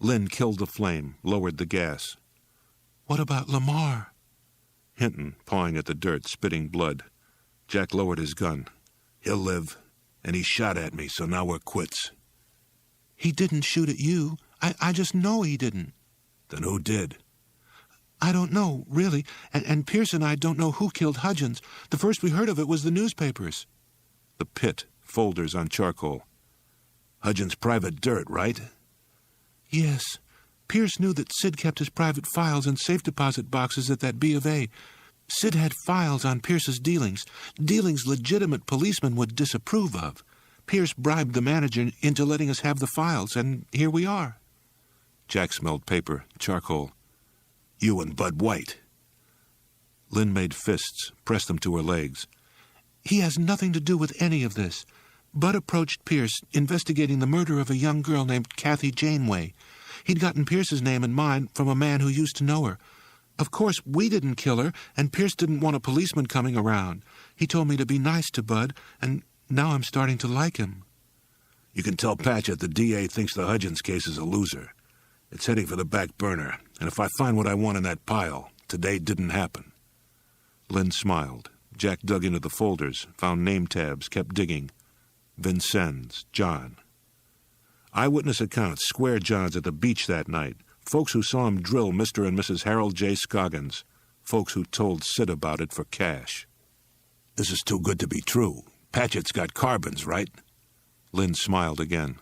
Lynn killed the flame, lowered the gas. "What about Lamar?" Hinton, pawing at the dirt, spitting blood. Jack lowered his gun. "He'll live. And he shot at me, so now we're quits." "He didn't shoot at you. I just know he didn't." "Then who did?" "I don't know, really. And Pierce and I don't know who killed Hudgens. The first we heard of it was the newspapers." The pit, folders on charcoal. "Hudgens' private dirt, right?" "Yes. Pierce knew that Sid kept his private files in safe deposit boxes at that B of A. Sid had files on Pierce's dealings legitimate policemen would disapprove of. Pierce bribed the manager into letting us have the files, and here we are." Jack smelled paper, charcoal. "You and Bud White." Lynn made fists, pressed them to her legs. "He has nothing to do with any of this. Bud approached Pierce, investigating the murder of a young girl named Kathy Janeway. He'd gotten Pierce's name and mine from a man who used to know her. Of course, we didn't kill her, and Pierce didn't want a policeman coming around. He told me to be nice to Bud, and now I'm starting to like him." "You can tell Patchett the DA thinks the Hudgens case is a loser. It's heading for the back burner, and if I find what I want in that pile, today didn't happen." Lynn smiled. Jack dug into the folders, found name tabs, kept digging. Vincennes, John. Eyewitness accounts, square Johns at the beach that night. Folks who saw him drill Mr. and Mrs. Harold J. Scoggins. Folks who told Sid about it for cash. "This is too good to be true. Patchett's got carbons, right?" Lynn smiled again.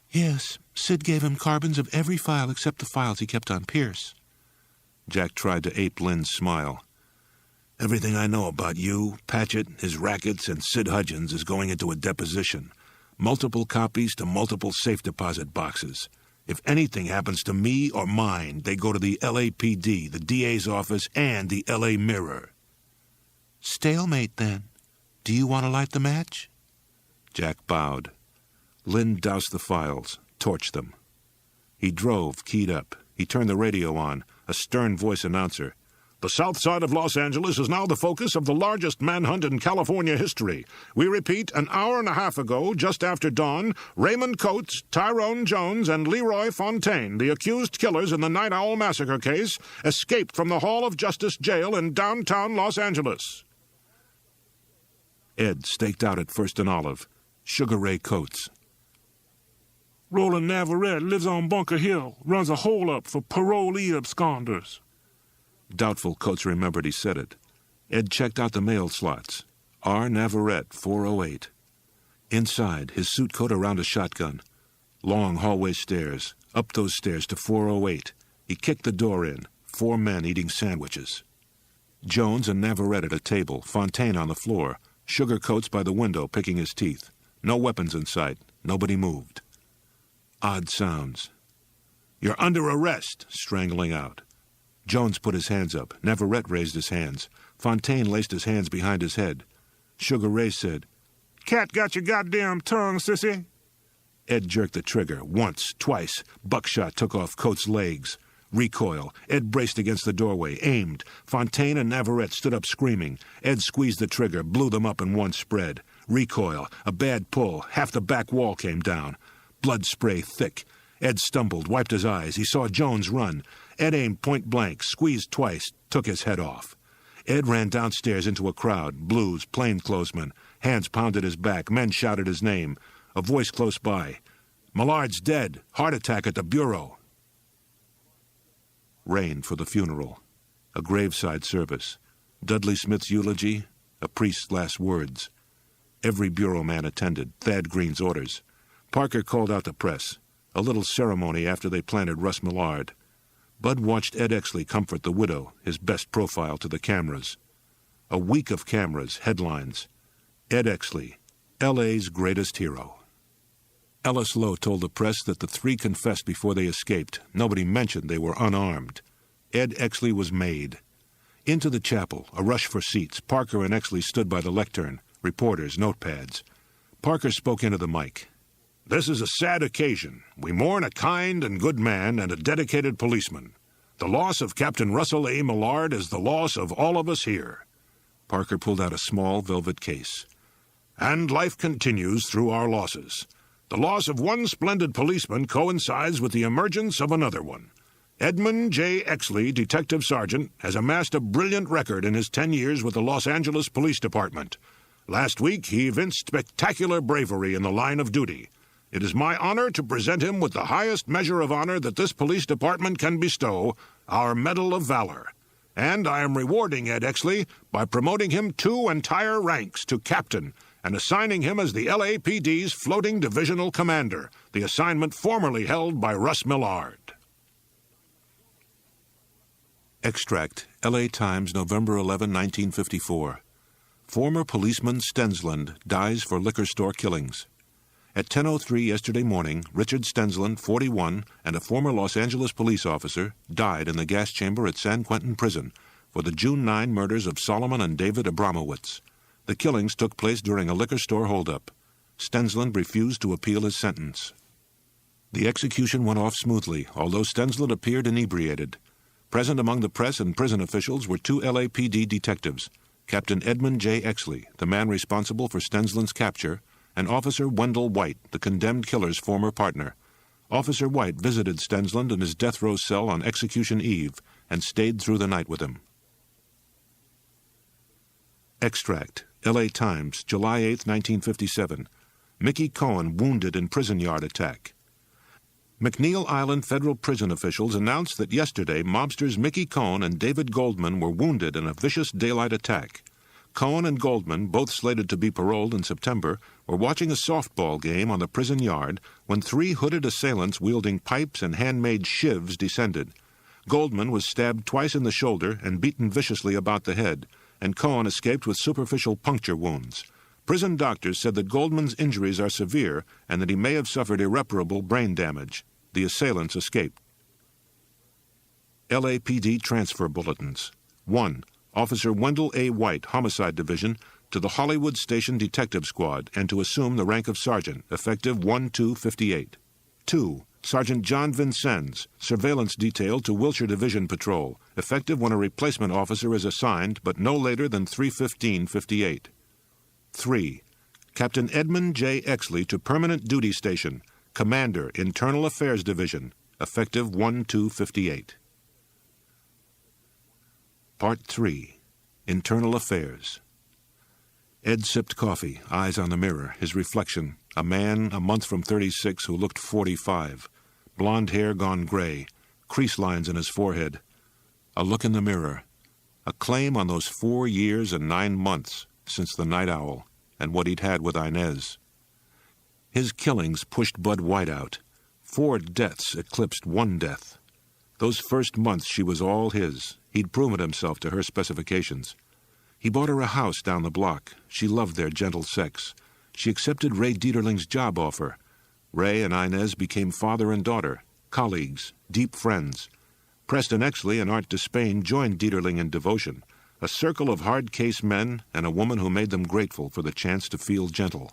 "Yes, Sid gave him carbons of every file except the files he kept on Pierce." Jack tried to ape Lynn's smile. "Everything I know about you, Patchett, his rackets, and Sid Hudgens is going into a deposition. Multiple copies to multiple safe deposit boxes. If anything happens to me or mine, they go to the LAPD, the DA's office, and the LA Mirror." "Stalemate, then. Do you want to light the match?" Jack bowed. Lynn doused the files, torched them. He drove, keyed up. He turned the radio on, a stern voice announcer. "The south side of Los Angeles is now the focus of the largest manhunt in California history. We repeat, an hour and a half ago, just after dawn, Raymond Coates, Tyrone Jones, and Leroy Fontaine, the accused killers in the Night Owl Massacre case, escaped from the Hall of Justice jail in downtown Los Angeles." Ed staked out at First and Olive. Sugar Ray Coates. "Roland Navarrete lives on Bunker Hill, runs a hole-up for parolee absconders." Doubtful Coates remembered he said it. Ed checked out the mail slots. R. Navarrete, 408. Inside, his suit coat around a shotgun. Long hallway stairs. Up those stairs to 408. He kicked the door in. 4 men eating sandwiches. Jones and Navarrete at a table. Fontaine on the floor. Sugar Coates by the window picking his teeth. No weapons in sight. Nobody moved. Odd sounds. "You're under arrest," strangling out. Jones put his hands up. Navarrete raised his hands. Fontaine laced his hands behind his head. Sugar Ray said, "Cat got your goddamn tongue, sissy." Ed jerked the trigger. Once, twice. Buckshot took off Coates' legs. Recoil. Ed braced against the doorway, aimed. Fontaine and Navarrete stood up screaming. Ed squeezed the trigger, blew them up in one spread. Recoil. A bad pull. Half the back wall came down. Blood spray thick. Ed stumbled, wiped his eyes. He saw Jones run. Ed aimed point blank, squeezed twice, took his head off. Ed ran downstairs into a crowd, blues, plainclothesmen. Hands pounded his back, men shouted his name. A voice close by. "Millard's dead. Heart attack at the Bureau." Rain for the funeral. A graveside service. Dudley Smith's eulogy. A priest's last words. Every Bureau man attended. Thad Green's orders. Parker called out the press. A little ceremony after they planted Russ Millard. Bud watched Ed Exley comfort the widow, his best profile to the cameras. A week of cameras, headlines. Ed Exley, L.A.'s greatest hero. Ellis Lowe told the press that the 3 confessed before they escaped. Nobody mentioned they were unarmed. Ed Exley was made. Into the chapel, a rush for seats. Parker and Exley stood by the lectern. Reporters, notepads. Parker spoke into the mic. "This is a sad occasion. We mourn a kind and good man and a dedicated policeman. The loss of Captain Russell A. Millard is the loss of all of us here." Parker pulled out a small velvet case. "And life continues through our losses. The loss of one splendid policeman coincides with the emergence of another one. Edmund J. Exley, Detective Sergeant, has amassed a brilliant record in his 10 years with the Los Angeles Police Department. Last week, he evinced spectacular bravery in the line of duty. It is my honor to present him with the highest measure of honor that this police department can bestow, our Medal of Valor. And I am rewarding Ed Exley by promoting him 2 entire ranks to captain and assigning him as the LAPD's floating divisional commander, the assignment formerly held by Russ Millard. Extract, L.A. Times, November 11, 1954. Former policeman Stensland dies for liquor store killings. At 10:03 yesterday morning, Richard Stensland, 41, and a former Los Angeles police officer, died in the gas chamber at San Quentin Prison for the June 9 murders of Solomon and David Abramowitz. The killings took place during a liquor store holdup. Stensland refused to appeal his sentence. The execution went off smoothly, although Stensland appeared inebriated. Present among the press and prison officials were 2 LAPD detectives, Captain Edmund J. Exley, the man responsible for Stensland's capture, and Officer Wendell White, the condemned killer's former partner. Officer White visited Stensland in his death row cell on execution eve and stayed through the night with him. Extract, L.A. Times, July 8, 1957. Mickey Cohen wounded in prison yard attack. McNeil Island federal prison officials announced that yesterday mobsters Mickey Cohen and David Goldman were wounded in a vicious daylight attack. Cohen and Goldman, both slated to be paroled in September, were watching a softball game on the prison yard when 3 hooded assailants wielding pipes and handmade shivs descended. Goldman was stabbed twice in the shoulder and beaten viciously about the head, and Cohen escaped with superficial puncture wounds. Prison doctors said that Goldman's injuries are severe and that he may have suffered irreparable brain damage. The assailants escaped. LAPD transfer bulletins. 1. Officer Wendell A. White, Homicide Division, to the Hollywood Station Detective Squad and to assume the rank of sergeant, effective 1/2/58. 2. Sergeant John Vincennes, Surveillance Detail to Wilshire Division Patrol, effective when a replacement officer is assigned, but no later than 3/15/58. 3. Captain Edmund J. Exley to Permanent Duty Station, Commander, Internal Affairs Division, effective 1/2/58. Part 3. Internal Affairs. Ed sipped coffee, eyes on the mirror, his reflection, a man a month from 36 who looked 45, blonde hair gone gray, crease lines in his forehead. A look in the mirror, a claim on those 4 years and 9 months since the night owl and what he'd had with Inez. His killings pushed Bud White out. 4 deaths eclipsed 1 death. Those first months she was all his. He'd proven himself to her specifications. He bought her a house down the block. She loved their gentle sex. She accepted Ray Dieterling's job offer. Ray and Inez became father and daughter, colleagues, deep friends. Preston Exley and Art Despain joined Dieterling in devotion, a circle of hard-case men and a woman who made them grateful for the chance to feel gentle.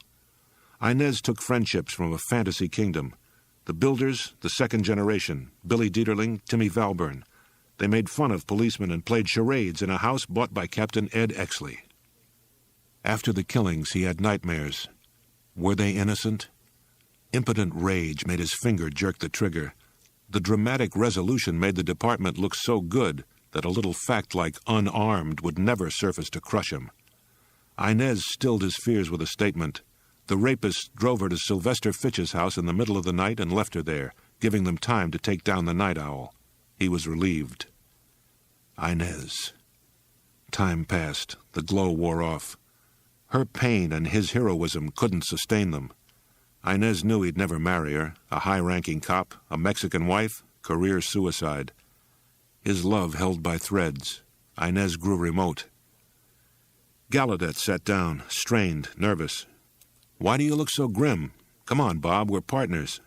Inez took friendships from a fantasy kingdom. The Builders, the second generation, Billy Dieterling, Timmy Valburn. They made fun of policemen and played charades in a house bought by Captain Ed Exley. After the killings, he had nightmares. Were they innocent? Impotent rage made his finger jerk the trigger. The dramatic resolution made the department look so good that a little fact like unarmed would never surface to crush him. Inez stilled his fears with a statement. The rapist drove her to Sylvester Fitch's house in the middle of the night and left her there, giving them time to take down the night owl. He was relieved. Inez. Time passed. The glow wore off. Her pain and his heroism couldn't sustain them. Inez knew he'd never marry her, a high-ranking cop, a Mexican wife, career suicide. His love held by threads. Inez grew remote. Gallaudet sat down, strained, nervous. "Why do you look so grim? Come on, Bob, we're partners."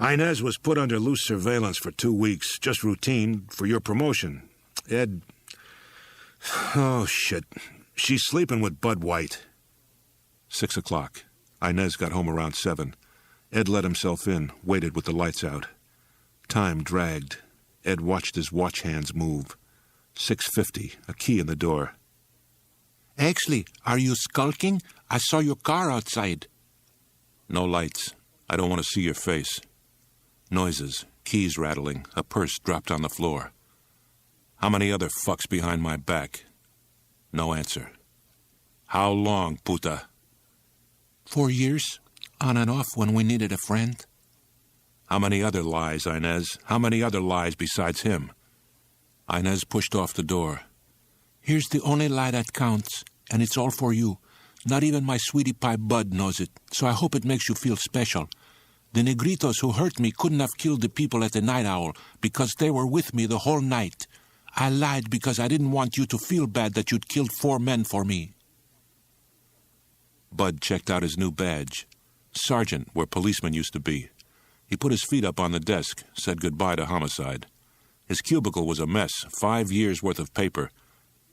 "Inez was put under loose surveillance for 2 weeks, just routine, for your promotion. Ed... Oh, shit. She's sleeping with Bud White." 6 o'clock. Inez got home around 7. Ed let himself in, waited with the lights out. Time dragged. Ed watched his watch hands move. 6:50, a key in the door. "Exley, are you skulking? I saw your car outside." No lights. I don't want to see your face. Noises, keys rattling, a purse dropped on the floor. How many other fucks behind my back? No answer. How long, puta? 4 years, on and off when we needed a friend. How many other lies, Inez? How many other lies besides him? Inez pushed off the door. Here's the only lie that counts, and it's all for you. Not even my sweetie pie Bud knows it, so I hope it makes you feel special. The Negritos who hurt me couldn't have killed the people at the Night Owl because they were with me the whole night. I lied because I didn't want you to feel bad that you'd killed 4 men for me. Bud checked out his new badge. Sergeant, where policemen used to be. He put his feet up on the desk, said goodbye to homicide. His cubicle was a mess, 5 years' worth of paper.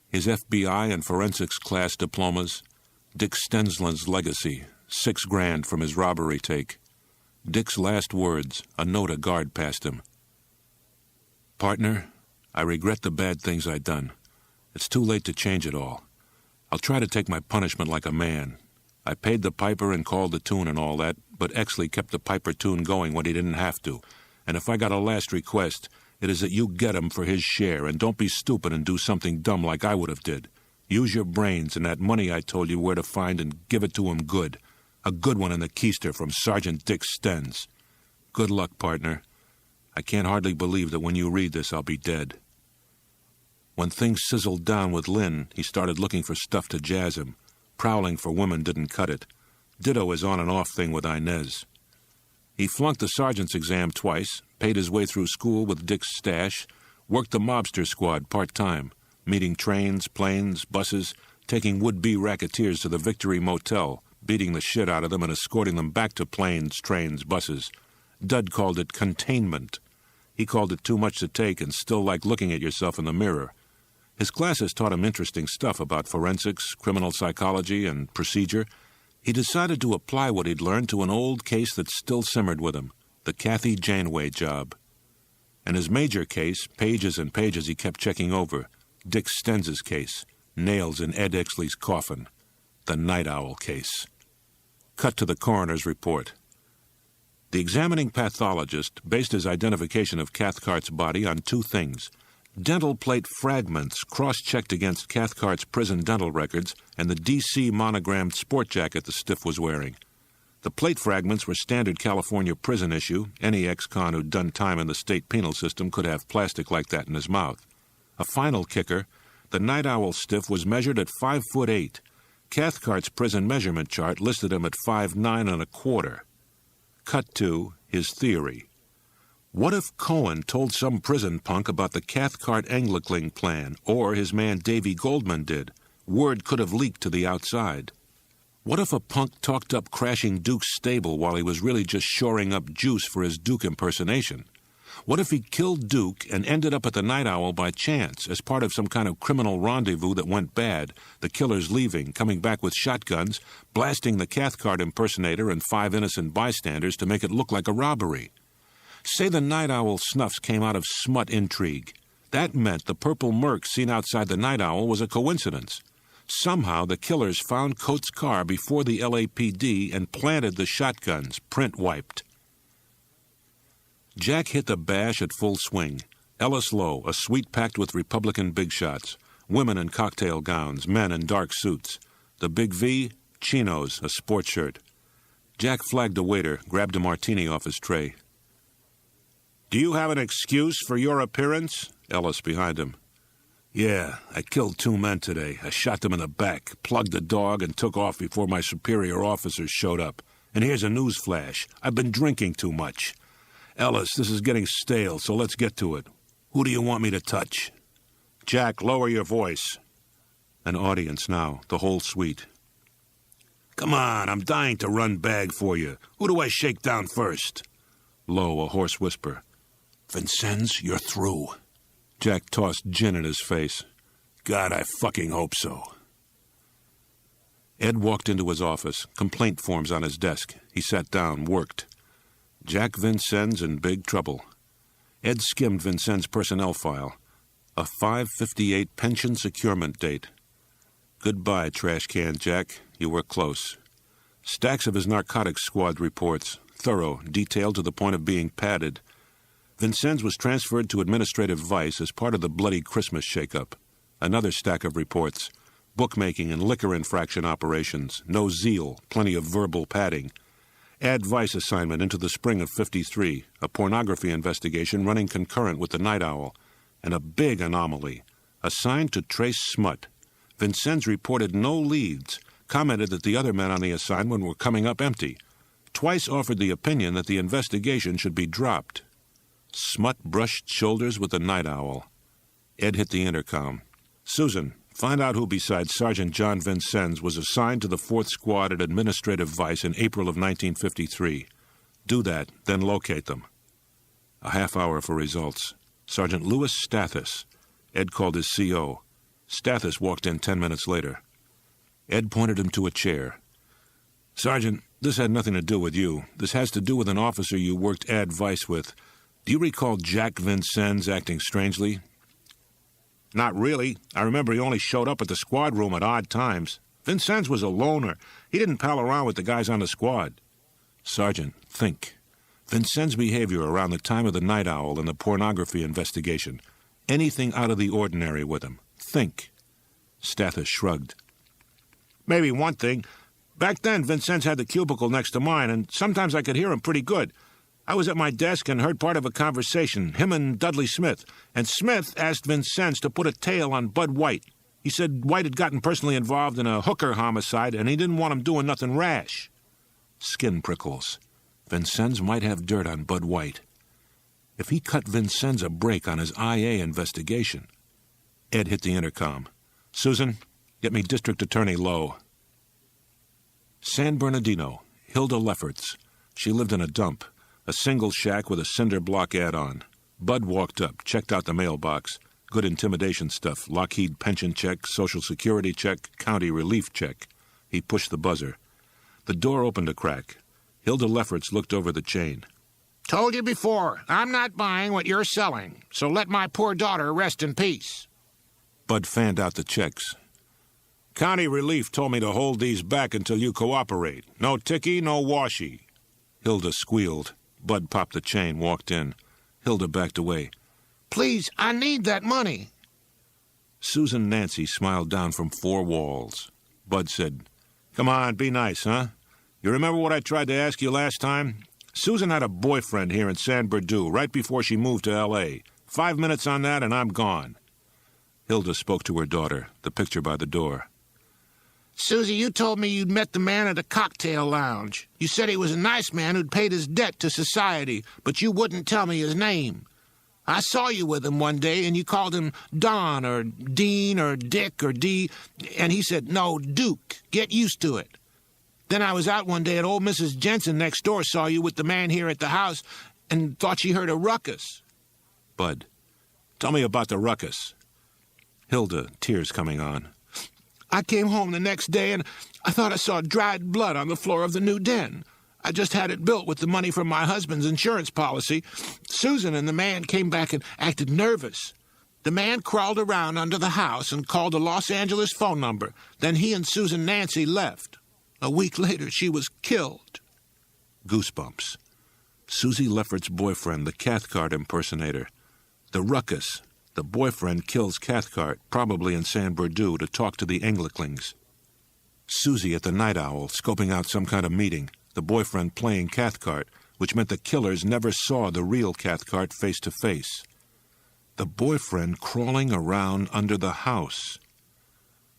His FBI and forensics class diplomas. Dick Stensland's legacy, $6,000 from his robbery take. Dick's last words, a note a guard passed him. Partner, I regret the bad things I done. It's too late to change it all. I'll try to take my punishment like a man. I paid the piper and called the tune and all that, but Exley kept the piper tune going when he didn't have to. And if I got a last request, it is that you get him for his share and don't be stupid and do something dumb like I would have did. Use your brains and that money I told you where to find and give it to him good. A good one in the keister from Sergeant Dick Stens. Good luck, partner. I can't hardly believe that when you read this, I'll be dead. When things sizzled down with Lynn, he started looking for stuff to jazz him. Prowling for women didn't cut it. Ditto his on-and-off thing with Inez. He flunked the sergeant's exam twice, paid his way through school with Dick's stash, worked the mobster squad part-time, meeting trains, planes, buses, taking would-be racketeers to the Victory Motel, beating the shit out of them and escorting them back to planes, trains, buses. Dud called it containment. He called it too much to take and still liked looking at yourself in the mirror. His classes taught him interesting stuff about forensics, criminal psychology, and procedure. He decided to apply what he'd learned to an old case that still simmered with him, the Kathy Janeway job. And his major case, pages and pages he kept checking over, Dick Stens's case, nails in Ed Exley's coffin, the Night Owl case. Cut to the coroner's report. The examining pathologist based his identification of Cathcart's body on 2 things: dental plate fragments cross-checked against Cathcart's prison dental records and the D.C. monogrammed sport jacket the stiff was wearing. The plate fragments were standard California prison issue. Any ex-con who'd done time in the state penal system could have plastic like that in his mouth. A final kicker, the Night Owl stiff was measured at 5'8". Cathcart's prison measurement chart listed him at 5'9 1/4. Cut to his theory. What if Cohen told some prison punk about the Cathcart Anglicling plan, or his man Davy Goldman did? Word could have leaked to the outside. What if a punk talked up crashing Duke's stable while he was really just shoring up juice for his Duke impersonation? What if he killed Duke and ended up at the Night Owl by chance, as part of some kind of criminal rendezvous that went bad, the killers leaving, coming back with shotguns, blasting the Cathcart impersonator and 5 innocent bystanders to make it look like a robbery? Say the Night Owl snuffs came out of smut intrigue. That meant the purple Merc seen outside the Night Owl was a coincidence. Somehow the killers found Coates' car before the LAPD and planted the shotguns, print wiped. Jack hit the bash at full swing. Ellis Lowe, a suite packed with Republican big shots. Women in cocktail gowns, men in dark suits. The Big V, chinos, a sport shirt. Jack flagged a waiter, grabbed a martini off his tray. "Do you have an excuse for your appearance?" Ellis behind him. "Yeah, I killed 2 men today. I shot them in the back, plugged the dog, and took off before my superior officers showed up. And here's a news flash. I've been drinking too much. Ellis, this is getting stale, so let's get to it. Who do you want me to touch?" "Jack, lower your voice." An audience now, the whole suite. "Come on, I'm dying to run bag for you. Who do I shake down first?" Low, a hoarse whisper. "Vincennes, you're through." Jack tossed gin in his face. "God, I fucking hope so." Ed walked into his office, complaint forms on his desk. He sat down, worked. Jack Vincennes in big trouble. Ed skimmed Vincennes' personnel file. A 5/58 pension securement date. "Goodbye, trash can, Jack. You were close." Stacks of his narcotics squad reports. thorough, detailed to the point of being padded. Vincennes was transferred to administrative vice as part of the bloody Christmas shakeup. Another stack of reports. Bookmaking and liquor infraction operations. No zeal, plenty of verbal padding. Add vice assignment into the spring of '53, a pornography investigation running concurrent with the Night Owl. And a big anomaly. Assigned to trace smut. Vincennes reported no leads, commented that the other men on the assignment were coming up empty. Twice offered the opinion that the investigation should be dropped. Smut brushed shoulders with the Night Owl. Ed hit the intercom. "Susan, find out who besides Sergeant John Vincennes was assigned to the 4th Squad at Administrative Vice in April of 1953. Do that, then locate them." A half hour for results. Sergeant Louis Stathis. Ed called his CO. Stathis walked in 10 minutes later. Ed pointed him to a chair. "Sergeant, this had nothing to do with you. This has to do with an officer you worked ad vice with. Do you recall Jack Vincennes acting strangely?" "Not really. I remember he only showed up at the squad room at odd times. Vincennes was a loner. He didn't pal around with the guys on the squad." "Sergeant, think. Vincennes' behavior around the time of the Night Owl and the pornography investigation. Anything out of the ordinary with him. Think." Stathis shrugged. "Maybe one thing. Back then, Vincennes had the cubicle next to mine, and sometimes I could hear him pretty good. I was at my desk and heard part of a conversation, him and Dudley Smith, and Smith asked Vincennes to put a tail on Bud White. He said White had gotten personally involved in a hooker homicide, and he didn't want him doing nothing rash." Skin prickles. Vincennes might have dirt on Bud White. If he cut Vincennes a break on his IA investigation. Ed hit the intercom. "Susan, get me District Attorney Lowe." San Bernardino, Hilda Lefferts. She lived in a dump, a single shack with a cinder block add-on. Bud walked up, checked out the mailbox. Good intimidation stuff, Lockheed pension check, Social Security check, county relief check. He pushed the buzzer. The door opened a crack. Hilda Lefferts looked over the chain. "Told you before, I'm not buying what you're selling, so let my poor daughter rest in peace." Bud fanned out the checks. "County relief told me to hold these back until you cooperate. No ticky, no washy." Hilda squealed. Bud popped the chain, walked in. Hilda backed away. "Please, I need that money." Susan Nancy smiled down from 4 walls. Bud said, "Come on, be nice, huh? You remember what I tried to ask you last time? Susan had a boyfriend here in San Bernardino right before she moved to L.A. 5 minutes on that and I'm gone." Hilda spoke to her daughter, the picture by the door. "Susie, you told me you'd met the man at a cocktail lounge. You said he was a nice man who'd paid his debt to society, but you wouldn't tell me his name. I saw you with him one day, and you called him Don or Dean or Dick or D, and he said, 'No, Duke. Get used to it.' Then I was out one day and old Mrs. Jensen next door saw you with the man here at the house and thought she heard a ruckus." Bud, tell me about the ruckus. Hilda, tears coming on. "I came home the next day and I thought I saw dried blood on the floor of the new den. I just had it built with the money from my husband's insurance policy. Susan and the man came back and acted nervous. The man crawled around under the house and called a Los Angeles phone number. Then he and Susan Nancy left. A week later, she was killed." Goosebumps. Susie Lefferts' boyfriend, the Cathcart impersonator. The ruckus. The boyfriend kills Cathcart, probably in San Bernardino, to talk to the Angliclings. Susie at the Night Owl, scoping out some kind of meeting. The boyfriend playing Cathcart, which meant the killers never saw the real Cathcart face to face. The boyfriend crawling around under the house.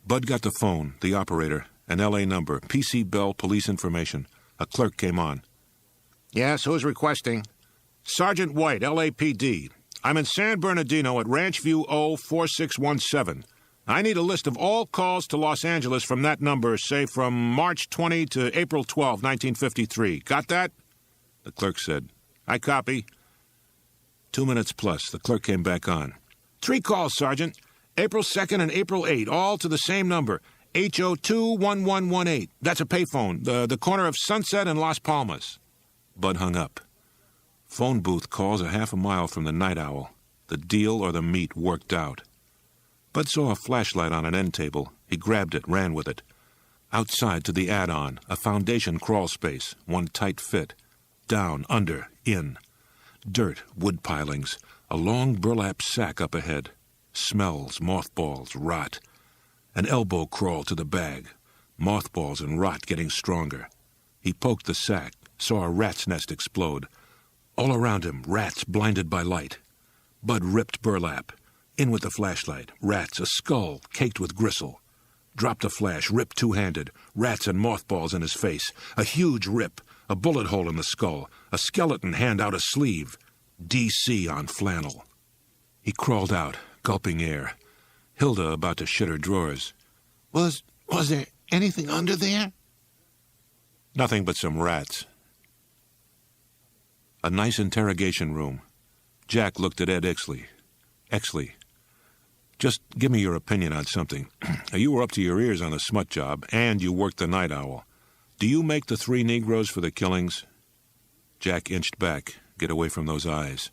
Bud got the phone, the operator, an L.A. number, P.C. Bell Police Information. A clerk came on. "Yes, who's requesting?" "Sergeant White, LAPD. I'm in San Bernardino at Ranch View O 4617. I need a list of all calls to Los Angeles from that number, say from March 20 to April 12, 1953. Got that?" The clerk said, "I copy." 2 minutes plus, the clerk came back on. "3 calls, Sergeant. April 2nd and April 8, all to the same number. HO21118. That's a payphone, the corner of Sunset and Las Palmas." Bud hung up. Phone booth calls a half a mile from the Night Owl. The deal or the meat worked out. Bud saw a flashlight on an end table. He grabbed it, ran with it. Outside to the add-on, a foundation crawl space, one tight fit. down, under, in. Dirt, wood pilings, a long burlap sack up ahead. Smells, mothballs, rot. An elbow crawl to the bag. Mothballs and rot getting stronger. He poked the sack, saw a rat's nest explode. All around him, rats blinded by light. Bud ripped burlap. In with the flashlight. Rats, a skull caked with gristle. Dropped a flash, ripped two-handed. Rats and mothballs in his face. A huge rip. A bullet hole in the skull. A skeleton hand out a sleeve. DC on flannel. He crawled out, gulping air. Hilda about to shit her drawers. Was there anything under there? Nothing but some rats. A nice interrogation room. Jack looked at Ed Exley. Exley, just give me your opinion on something. You were up to your ears on the smut job, and you worked the Night Owl. Do you make the 3 Negroes for the killings? Jack inched back, get away from those eyes.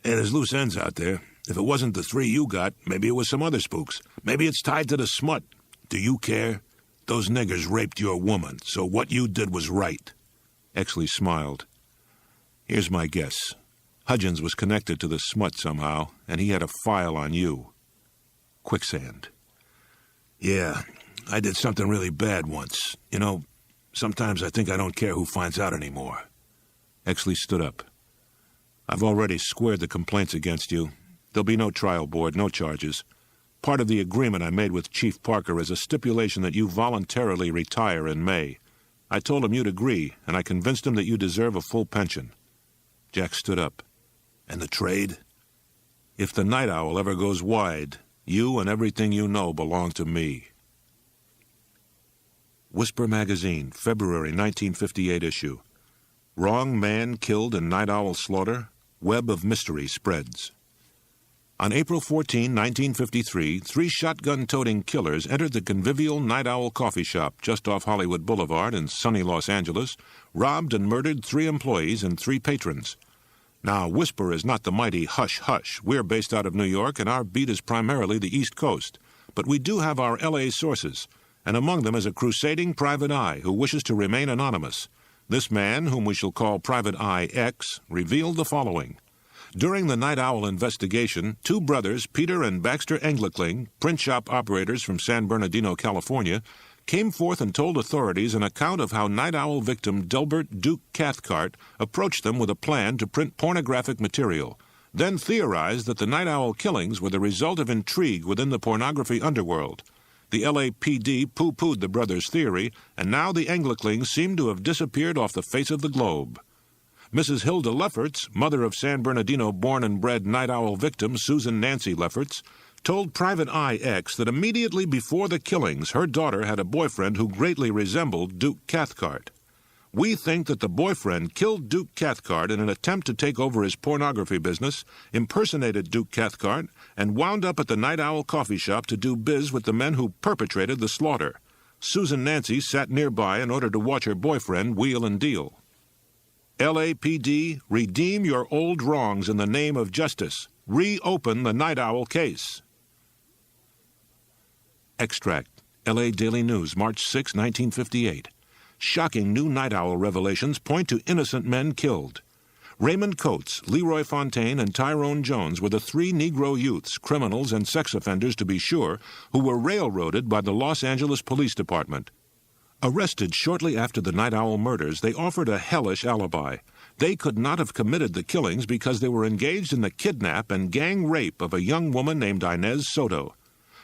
Hey, there's loose ends out there. If it wasn't the 3 you got, maybe it was some other spooks. Maybe it's tied to the smut. Do you care? Those niggers raped your woman, so what you did was right. Exley smiled. Here's my guess. Hudgens was connected to the smut somehow, and he had a file on you. Quicksand. Yeah, I did something really bad once. You know, sometimes I think I don't care who finds out anymore. Exley stood up. I've already squared the complaints against you. There'll be no trial board, no charges. Part of the agreement I made with Chief Parker is a stipulation that you voluntarily retire in May. I told him you'd agree, and I convinced him that you deserve a full pension. Jack stood up. And the trade? If the Night Owl ever goes wide, you and everything you know belong to me. Whisper Magazine, February 1958 issue. Wrong man killed in Night Owl slaughter. Web of mystery spreads. On April 14, 1953, 3 shotgun-toting killers entered the convivial Night Owl coffee shop just off Hollywood Boulevard in sunny Los Angeles, robbed and murdered 3 employees and 3 patrons. Now, Whisper is not the mighty Hush Hush. We're based out of New York, and our beat is primarily the East Coast. But we do have our L.A. sources, and among them is a crusading private eye who wishes to remain anonymous. This man, whom we shall call Private Eye X, revealed the following. During the Night Owl investigation, 2 brothers, Peter and Baxter Englekling, print shop operators from San Bernardino, California, came forth and told authorities an account of how Night Owl victim Delbert Duke Cathcart approached them with a plan to print pornographic material, then theorized that the Night Owl killings were the result of intrigue within the pornography underworld. The LAPD pooh-poohed the brothers' theory, and now the Engleklings seem to have disappeared off the face of the globe. Mrs. Hilda Lefferts, mother of San Bernardino born and bred Night Owl victim Susan Nancy Lefferts, told Private Eye X that immediately before the killings her daughter had a boyfriend who greatly resembled Duke Cathcart. We think that the boyfriend killed Duke Cathcart in an attempt to take over his pornography business, impersonated Duke Cathcart, and wound up at the Night Owl coffee shop to do biz with the men who perpetrated the slaughter. Susan Nancy sat nearby in order to watch her boyfriend wheel and deal. LAPD, redeem your old wrongs in the name of justice. Reopen the Night Owl case. Extract. L.A. Daily News, March 6, 1958. Shocking new Night Owl revelations point to innocent men killed. Raymond Coates, Leroy Fontaine, and Tyrone Jones were the 3 Negro youths, criminals and sex offenders to be sure, who were railroaded by the Los Angeles Police Department. Arrested shortly after the Night Owl murders, they offered a hellish alibi. They could not have committed the killings because they were engaged in the kidnap and gang rape of a young woman named Inez Soto.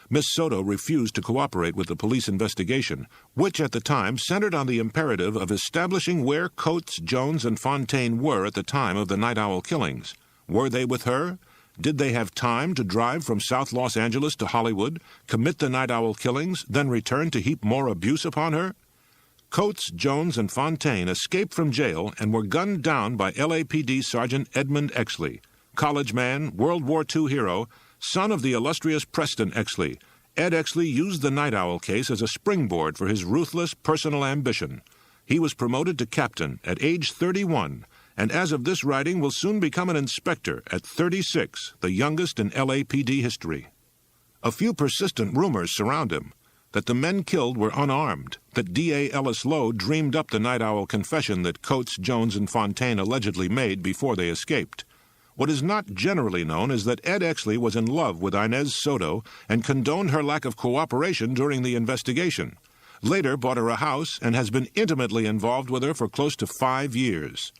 Miss Soto refused to cooperate with the police investigation, which at the time centered on the imperative of establishing where Coates, Jones, and Fontaine were at the time of the Night Owl killings. Were they with her? Did they have time to drive from South Los Angeles to Hollywood, commit the Night Owl killings, then return to heap more abuse upon her? Coates, Jones, and Fontaine escaped from jail and were gunned down by LAPD Sergeant Edmund Exley, college man, World War II hero, son of the illustrious Preston Exley. Ed Exley used the Night Owl case as a springboard for his ruthless personal ambition. He was promoted to captain at age 31, and as of this writing will soon become an inspector at 36, the youngest in LAPD history. A few persistent rumors surround him. that the men killed were unarmed, that D.A. Ellis Lowe dreamed up the Night Owl confession that Coates, Jones, and Fontaine allegedly made before they escaped. What is not generally known is that Ed Exley was in love with Inez Soto and condoned her lack of cooperation during the investigation. Later bought her a house and has been intimately involved with her for close to 5 years.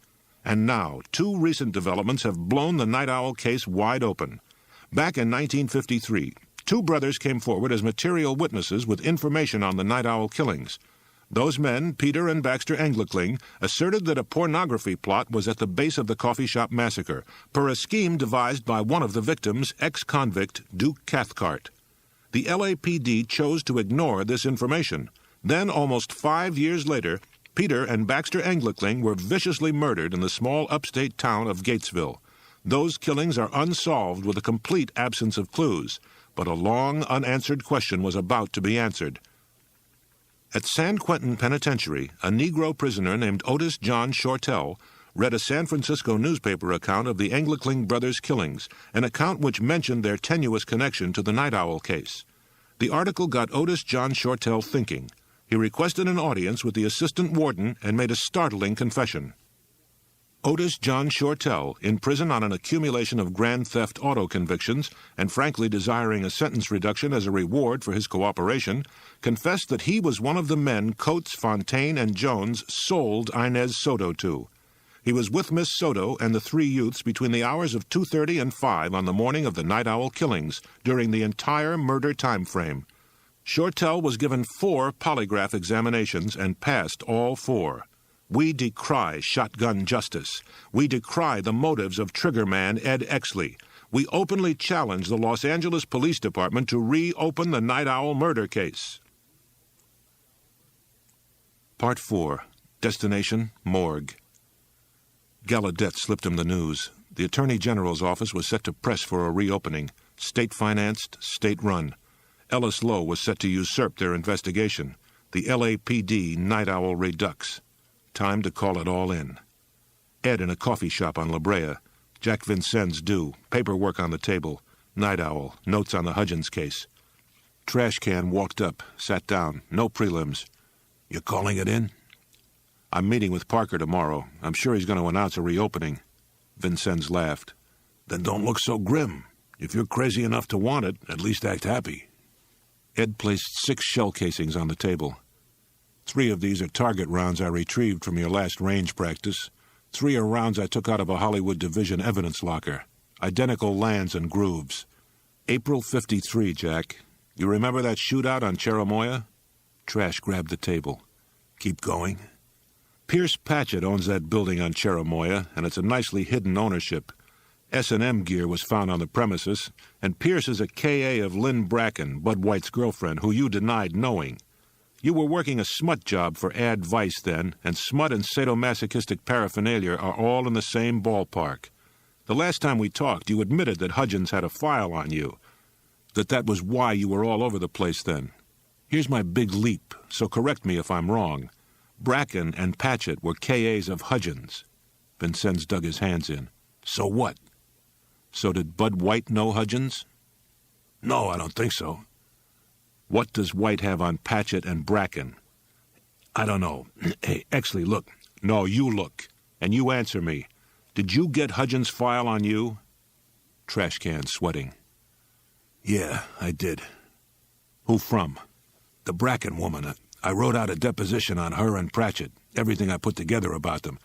And now, 2 recent developments have blown the Night Owl case wide open. Back in 1953, 2 brothers came forward as material witnesses with information on the Night Owl killings. Those men, Peter and Baxter Englekling, asserted that a pornography plot was at the base of the coffee shop massacre, per a scheme devised by one of the victims, ex-convict Duke Cathcart. The LAPD chose to ignore this information. Then, almost 5 years later, Peter and Baxter Englekling were viciously murdered in the small upstate town of Gatesville. Those killings are unsolved with a complete absence of clues, but a long, unanswered question was about to be answered. At San Quentin Penitentiary, a Negro prisoner named Otis John Shortell read a San Francisco newspaper account of the Englekling brothers' killings, an account which mentioned their tenuous connection to the Night Owl case. The article got Otis John Shortell thinking. He requested an audience with the assistant warden and made a startling confession. Otis John Shortell, in prison on an accumulation of grand theft auto convictions and frankly desiring a sentence reduction as a reward for his cooperation, confessed that he was one of the men Coates, Fontaine, and Jones sold Inez Soto to. He was with Miss Soto and the 3 youths between the hours of 2:30 and 5 on the morning of the Night Owl killings during the entire murder time frame. Shortell was given 4 polygraph examinations and passed all 4. We decry shotgun justice. We decry the motives of triggerman Ed Exley. We openly challenge the Los Angeles Police Department to reopen the Night Owl murder case. Part 4. Destination, Morgue. Gallaudet slipped him the news. The Attorney General's office was set to press for a reopening. State-financed, state-run. Ellis Lowe was set to usurp their investigation. The LAPD Night Owl redux. Time to call it all in. Ed in a coffee shop on La Brea. Jack Vincennes due. Paperwork on the table. Night Owl. Notes on the Hudgens case. Trash Can walked up. Sat down. No prelims. You calling it in? I'm meeting with Parker tomorrow. I'm sure he's going to announce a reopening. Vincennes laughed. Then don't look so grim. If you're crazy enough to want it, at least act happy. Ed placed 6 shell casings on the table. 3 of these are target rounds I retrieved from your last range practice. 3 are rounds I took out of a Hollywood Division evidence locker. Identical lands and grooves. April 53, Jack. You remember that shootout on Cherimoya? Trash grabbed the table. Keep going. Pierce Patchett owns that building on Cherimoya, and it's a nicely hidden ownership. S&M gear was found on the premises, and Pierce is a K.A. of Lynn Bracken, Bud White's girlfriend, who you denied knowing. You were working a smut job for Ad Vice then, and smut and sadomasochistic paraphernalia are all in the same ballpark. The last time we talked, you admitted that Hudgens had a file on you, that was why you were all over the place then. Here's my big leap, so correct me if I'm wrong. Bracken and Patchett were K.A.s of Hudgens. Vincennes dug his hands in. So what? So did Bud White know Hudgens? No, I don't think so. What does White have on Patchett and Bracken? I don't know. Hey, Exley, look. No, you look. And you answer me. Did you get Hudgens' file on you? Trash Can sweating. Yeah, I did. Who from? The Bracken woman. I wrote out a deposition on her and Patchett. Everything I put together about them.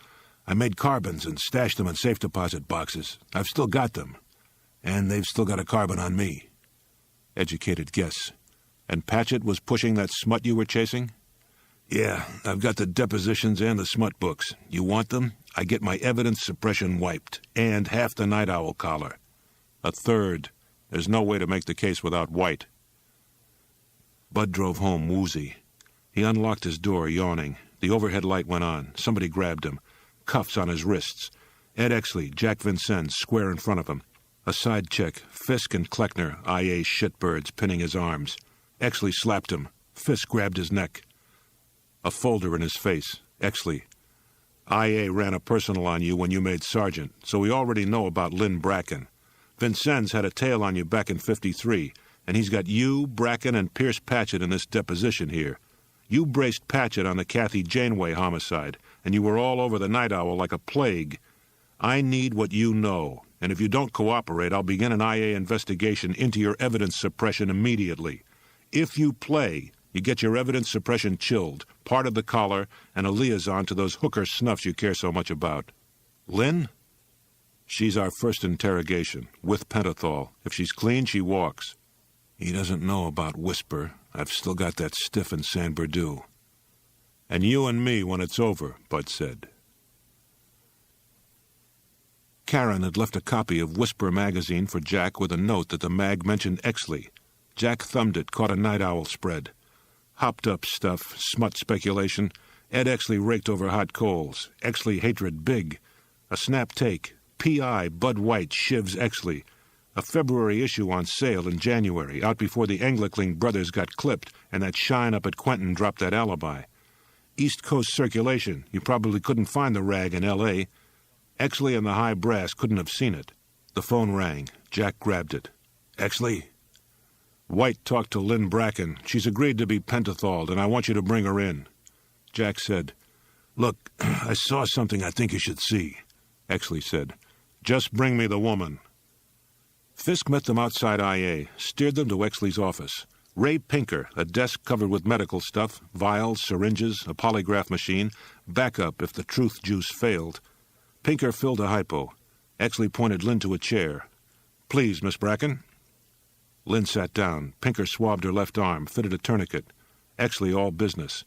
I made carbons and stashed them in safe deposit boxes. I've still got them. And they've still got a carbon on me. Educated guess. And Patchett was pushing that smut you were chasing? Yeah, I've got the depositions and the smut books. You want them? I get my evidence suppression wiped. And half the Night Owl collar. A third. There's no way to make the case without White. Bud drove home woozy. He unlocked his door, yawning. The overhead light went on. Somebody grabbed him. Cuffs on his wrists. Ed Exley, Jack Vincennes, square in front of him. A side check. Fisk and Kleckner, IA shitbirds, pinning his arms. Exley slapped him. Fisk grabbed his neck. A folder in his face. Exley. IA ran a personal on you when you made sergeant, so we already know about Lynn Bracken. Vincennes had a tail on you back in '53, And he's got you, Bracken, and Pierce Patchett in this deposition here. You braced Patchett on the Kathy Janeway homicide, and you were all over the Night Owl like a plague. I need what you know, and if you don't cooperate, I'll begin an IA investigation into your evidence suppression immediately. If you play, you get your evidence suppression chilled, part of the collar, and a liaison to those hooker snuffs you care so much about. Lynn? She's our first interrogation, with pentothal. If she's clean, she walks. He doesn't know about Whisper. I've still got that stiff in San Bernardino. And you and me when it's over, Bud said. Karen had left a copy of Whisper magazine for Jack with a note that the mag mentioned Exley. Jack thumbed it, caught a Night Owl spread. Hopped-up stuff, smut speculation. Ed Exley raked over hot coals. Exley hatred big. A snap take. P.I. Bud White shivs Exley. A February issue on sale in January, out before the Anglicling brothers got clipped and that shine up at Quentin dropped that alibi. East Coast circulation. You probably couldn't find the rag in L.A. Exley and the high brass couldn't have seen it. The phone rang. Jack grabbed it. Exley? White talked to Lynn Bracken. She's agreed to be pentathaled, and I want you to bring her in. Jack said, Look, I saw something I think you should see. Exley said, Just bring me the woman. Fisk met them outside IA, steered them to Exley's office. Ray Pinker, a desk covered with medical stuff, vials, syringes, a polygraph machine, backup if the truth juice failed. Pinker filled a hypo. Exley pointed Lynn to a chair. Please, Miss Bracken. Lynn sat down. Pinker swabbed her left arm, fitted a tourniquet. Exley all business.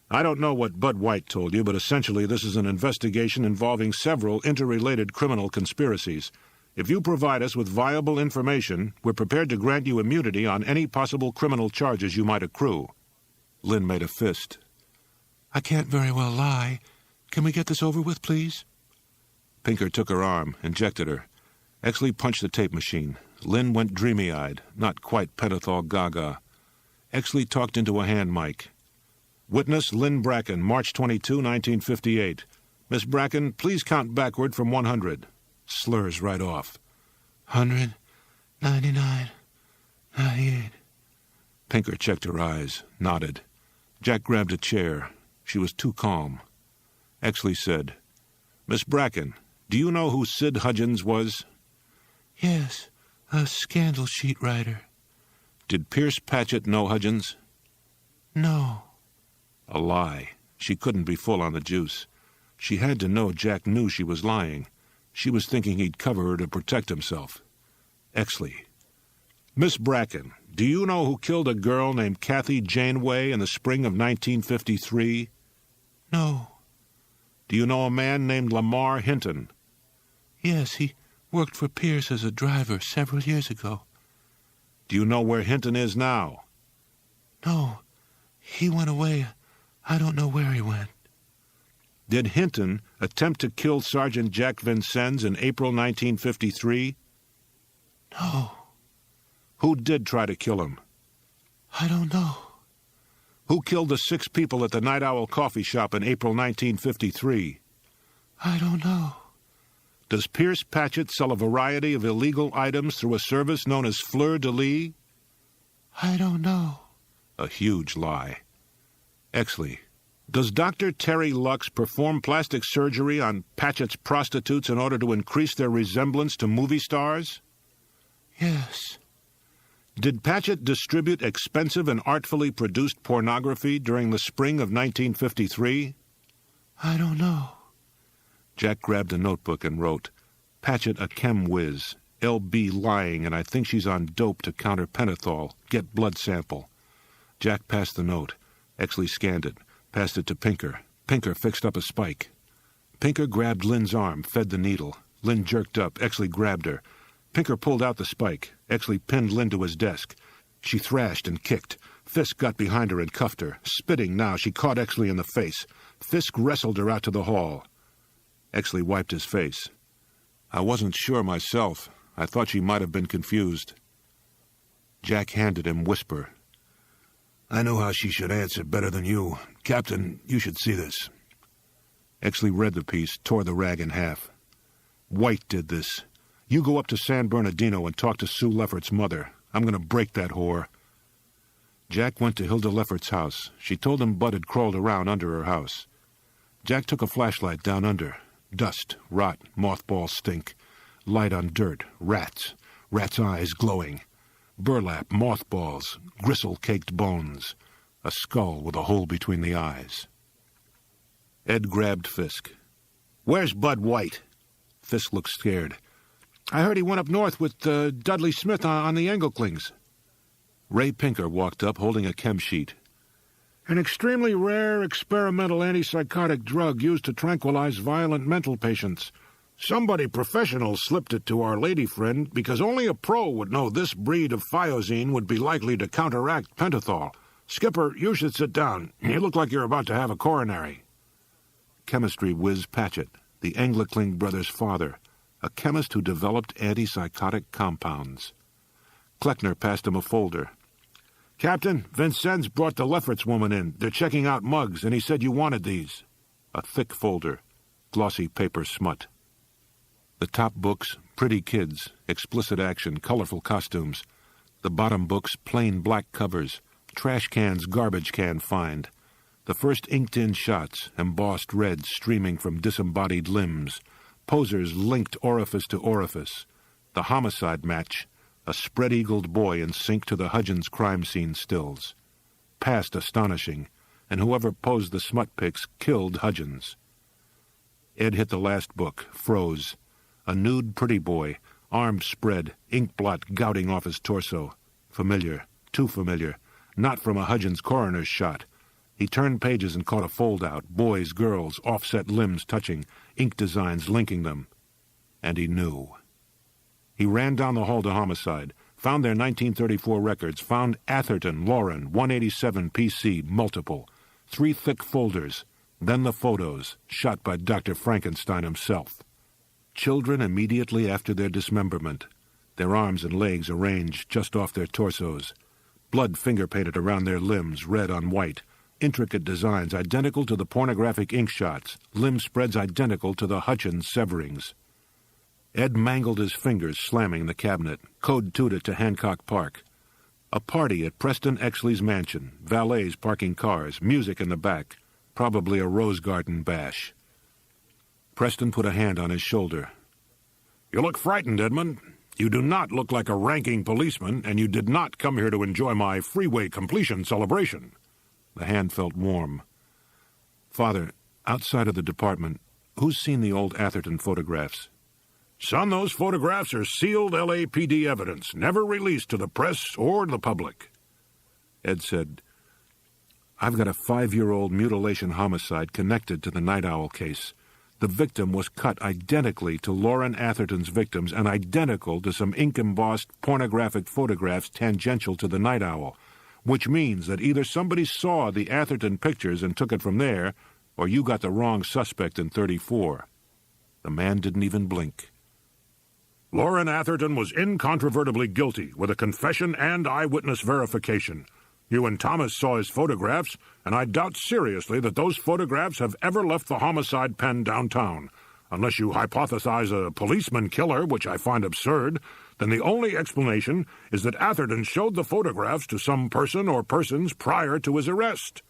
I don't know what Bud White told you, but essentially this is an investigation involving several interrelated criminal conspiracies. If you provide us with viable information, we're prepared to grant you immunity on any possible criminal charges you might accrue. Lynn made a fist. I can't very well lie. Can we get this over with, please? Pinker took her arm, injected her. Exley punched the tape machine. Lynn went dreamy-eyed, not quite pentothal gaga. Exley talked into a hand mic. Witness Lynn Bracken, March 22, 1958. Miss Bracken, please count backward from 100. Slurs right off. 100, 99, 98. Pinker checked her eyes, nodded. Jack grabbed a chair. She was too calm. Exley said, Miss Bracken, do you know who Sid Hudgens was? Yes, a scandal sheet writer. Did Pierce Patchett know Hudgens? No. A lie. She couldn't be full on the juice. She had to know Jack knew she was lying. She was thinking he'd cover her to protect himself. Exley. Miss Bracken, do you know who killed a girl named Kathy Janeway in the spring of 1953? No. Do you know a man named Lamar Hinton? Yes, he worked for Pierce as a driver several years ago. Do you know where Hinton is now? No. He went away. I don't know where he went. Did Hinton attempt to kill Sergeant Jack Vincennes in April 1953? No. Who did try to kill him? I don't know. Who killed the 6 people at the Night Owl coffee shop in April 1953? I don't know. Does Pierce Patchett sell a variety of illegal items through a service known as Fleur de Lis? I don't know. A huge lie. Exley. Does Dr. Terry Lux perform plastic surgery on Patchett's prostitutes in order to increase their resemblance to movie stars? Yes. Did Patchett distribute expensive and artfully produced pornography during the spring of 1953? I don't know. Jack grabbed a notebook and wrote, Patchett a chem whiz. L.B. lying, and I think she's on dope to counter pentothal. Get blood sample. Jack passed the note. Exley scanned it. Passed it to Pinker. Pinker fixed up a spike. Pinker grabbed Lynn's arm, fed the needle. Lynn jerked up. Exley grabbed her. Pinker pulled out the spike. Exley pinned Lynn to his desk. She thrashed and kicked. Fisk got behind her and cuffed her. Spitting now, she caught Exley in the face. Fisk wrestled her out to the hall. Exley wiped his face. I wasn't sure myself. I thought she might have been confused. Jack handed him Whisper. I know how she should answer better than you. Captain, you should see this. Exley read the piece, tore the rag in half. White did this. You go up to San Bernardino and talk to Sue Lefferts' mother. I'm going to break that whore." Jack went to Hilda Lefferts' house. She told him Bud had crawled around under her house. Jack took a flashlight down under. Dust, rot, mothball stink. Light on dirt, rats. Rats' eyes glowing. Burlap, mothballs, gristle-caked bones. A skull with a hole between the eyes. Ed grabbed Fisk. "Where's Bud White?" Fisk looked scared. "I heard he went up north with Dudley Smith on the Engelklings." Ray Pinker walked up holding a chem sheet. "An extremely rare experimental antipsychotic drug used to tranquilize violent mental patients. Somebody professional slipped it to our lady friend because only a pro would know this breed of thiazine would be likely to counteract pentothal. Skipper, you should sit down. You look like you're about to have a coronary." Chemistry whiz Patchett, the Engelkling brothers' father, a chemist who developed antipsychotic compounds. Kleckner passed him a folder. "Captain, Vincennes brought the Lefferts woman in. They're checking out mugs, and he said you wanted these." A thick folder, glossy paper smut. The top books, pretty kids, explicit action, colorful costumes. The bottom books, plain black covers, trash cans, garbage can find. The first inked-in shots, embossed red streaming from disembodied limbs. Posers linked orifice to orifice. The homicide match, a spread-eagled boy in sync to the Hudgens crime scene stills. Past astonishing, and whoever posed the smut pics killed Hudgens. Ed hit the last book, froze. A nude pretty boy, arms spread, ink blot gouting off his torso. Familiar, too familiar, not from a Hudgens coroner's shot. He turned pages and caught a fold-out, boys, girls, offset limbs touching, ink designs linking them. And he knew. He ran down the hall to homicide, found their 1934 records, found Atherton, Lauren, 187 PC, multiple. 3 thick folders, then the photos, shot by Dr. Frankenstein himself. Children immediately after their dismemberment, their arms and legs arranged just off their torsos. Blood finger-painted around their limbs, red on white. Intricate designs identical to the pornographic ink shots, limb spreads identical to the Hutchins severings. Ed mangled his fingers, slamming the cabinet, code 2'd it to Hancock Park. A party at Preston Exley's mansion, valets parking cars, music in the back, probably a Rose Garden bash. Preston put a hand on his shoulder. "You look frightened, Edmund. You do not look like a ranking policeman, and you did not come here to enjoy my freeway completion celebration." The hand felt warm. "Father, outside of the department, who's seen the old Atherton photographs?" "Son, those photographs are sealed LAPD evidence, never released to the press or the public." Ed said, "I've got a 5-year-old mutilation homicide connected to the Night Owl case. The victim was cut identically to Lauren Atherton's victims and identical to some ink-embossed pornographic photographs tangential to the Night Owl, which means that either somebody saw the Atherton pictures and took it from there, or you got the wrong suspect in 34. The man didn't even blink. "Lauren Atherton was incontrovertibly guilty, with a confession and eyewitness verification. You and Thomas saw his photographs, and I doubt seriously that those photographs have ever left the homicide pen downtown. Unless you hypothesize a policeman killer, which I find absurd, then the only explanation is that Atherton showed the photographs to some person or persons prior to his arrest.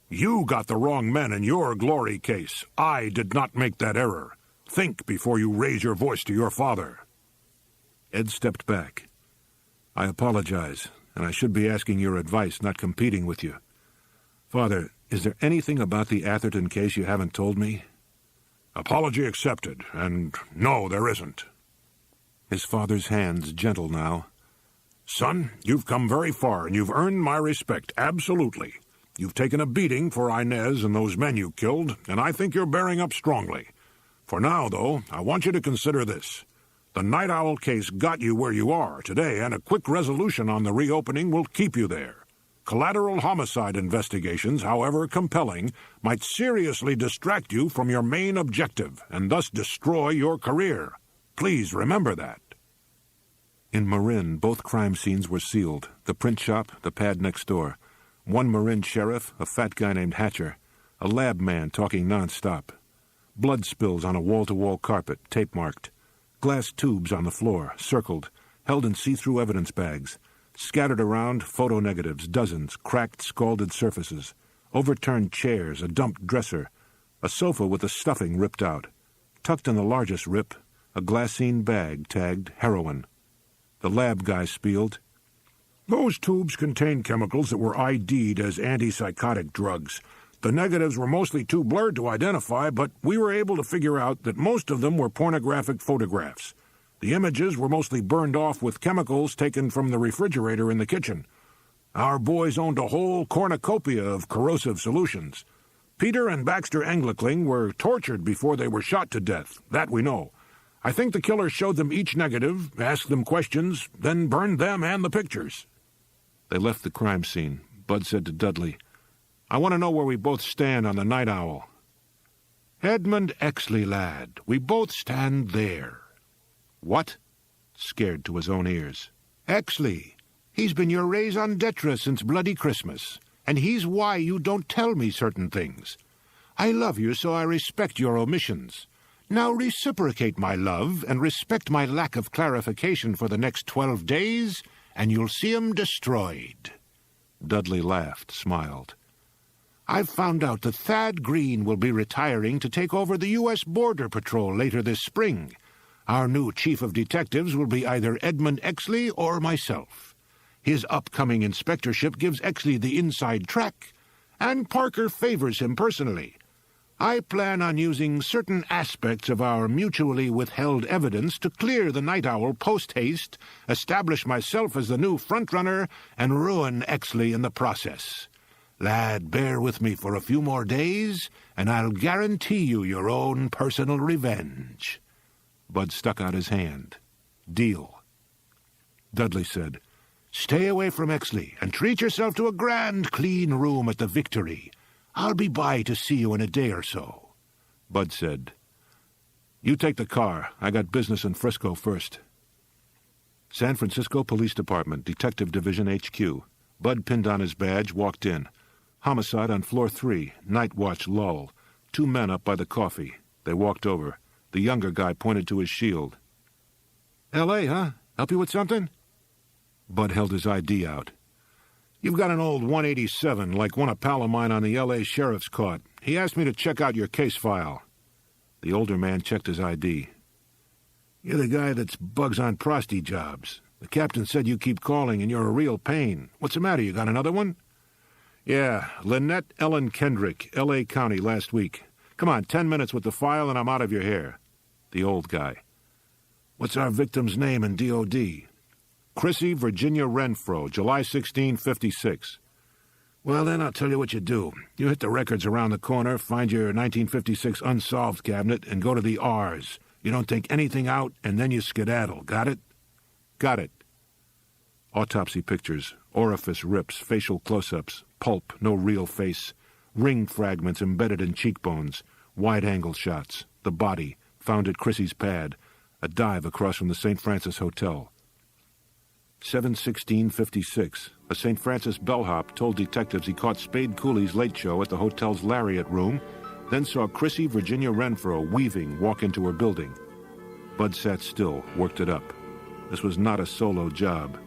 You got the wrong men in your glory case. I did not make that error. Think before you raise your voice to your father." Ed stepped back. "I apologize, and I should be asking your advice, not competing with you. Father, is there anything about the Atherton case you haven't told me?" "Apology accepted, and no, there isn't." His father's hands gentle now. "Son, you've come very far, and you've earned my respect, absolutely. You've taken a beating for Inez and those men you killed, and I think you're bearing up strongly. For now, though, I want you to consider this. The Night Owl case got you where you are today, and a quick resolution on the reopening will keep you there. Collateral homicide investigations, however compelling, might seriously distract you from your main objective and thus destroy your career. Please remember that." In Marin, both crime scenes were sealed. The print shop, the pad next door. One Marin sheriff, a fat guy named Hatcher. A lab man talking nonstop. Blood spills on a wall-to-wall carpet, tape-marked. Glass tubes on the floor, circled, held in see-through evidence bags. Scattered around, photo negatives, dozens, cracked, scalded surfaces, overturned chairs, a dumped dresser, a sofa with the stuffing ripped out. Tucked in the largest rip, a glassine bag tagged heroin. The lab guy spieled, Those tubes contained chemicals that were ID'd as antipsychotic drugs. The negatives were mostly too blurred to identify, but we were able to figure out that most of them were pornographic photographs. The images were mostly burned off with chemicals taken from the refrigerator in the kitchen. Our boys owned a whole cornucopia of corrosive solutions. Peter and Baxter Englickling were tortured before they were shot to death. That we know. I think the killer showed them each negative, asked them questions, then burned them and the pictures. They left the crime scene. Bud said to Dudley, I want to know where we both stand on the Night Owl. Edmund Exley, lad. We both stand there. What? Scared to his own ears. Exley. He's been your raison d'etre since bloody Christmas, and he's why you don't tell me certain things. I love you, so I respect your omissions. Now reciprocate my love and respect my lack of clarification for the next 12 days, and you'll see 'em destroyed. Dudley laughed, smiled. I've found out that Thad Green will be retiring to take over the U.S. Border Patrol later this spring. Our new chief of detectives will be either Edmund Exley or myself. His upcoming inspectorship gives Exley the inside track, and Parker favors him personally. I plan on using certain aspects of our mutually withheld evidence to clear the Night Owl post-haste, establish myself as the new frontrunner, and ruin Exley in the process. Lad, bear with me for a few more days, and I'll guarantee you your own personal revenge. Bud stuck out his hand. Deal. Dudley said, Stay away from Exley, and treat yourself to a grand, clean room at the Victory. I'll be by to see you in a day or so. Bud said, You take the car. I got business in Frisco first. San Francisco Police Department, Detective Division HQ. Bud pinned on his badge, walked in. Homicide on floor 3, night watch lull. 2 men up by the coffee. They walked over. The younger guy pointed to his shield. L.A., huh? Help you with something? Bud held his ID out. You've got an old 187, like one a pal of mine on the L.A. Sheriff's caught. He asked me to check out your case file. The older man checked his ID. You're the guy that's bugs on prosty jobs. The captain said you keep calling and you're a real pain. What's the matter, you got another one? Yeah, Lynette Ellen Kendrick, L.A. County, last week. Come on, 10 minutes with the file and I'm out of your hair. The old guy. What's our victim's name and DOD? Chrissy Virginia Renfro, July 16, 56. Well, then I'll tell you what you do. You hit the records around the corner, find your 1956 unsolved cabinet, and go to the R's. You don't take anything out, and then you skedaddle. Got it? Got it. Autopsy pictures, orifice rips, facial close-ups, pulp, no real face, ring fragments embedded in cheekbones, wide-angle shots, the body, found at Chrissy's pad, a dive across from the St. Francis Hotel. 7/16/56. A St. Francis bellhop told detectives he caught Spade Cooley's late show at the hotel's Lariat room, then saw Chrissy Virginia Renfro weaving walk into her building. Bud sat still, worked it up. This was not a solo job.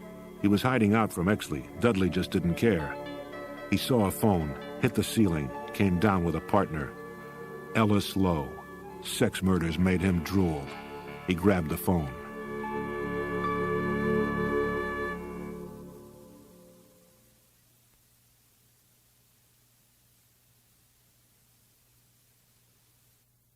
He was hiding out from Exley. Dudley just didn't care. He saw a phone, hit the ceiling, came down with a partner. Ellis Lowe. Sex murders made him drool. He grabbed the phone.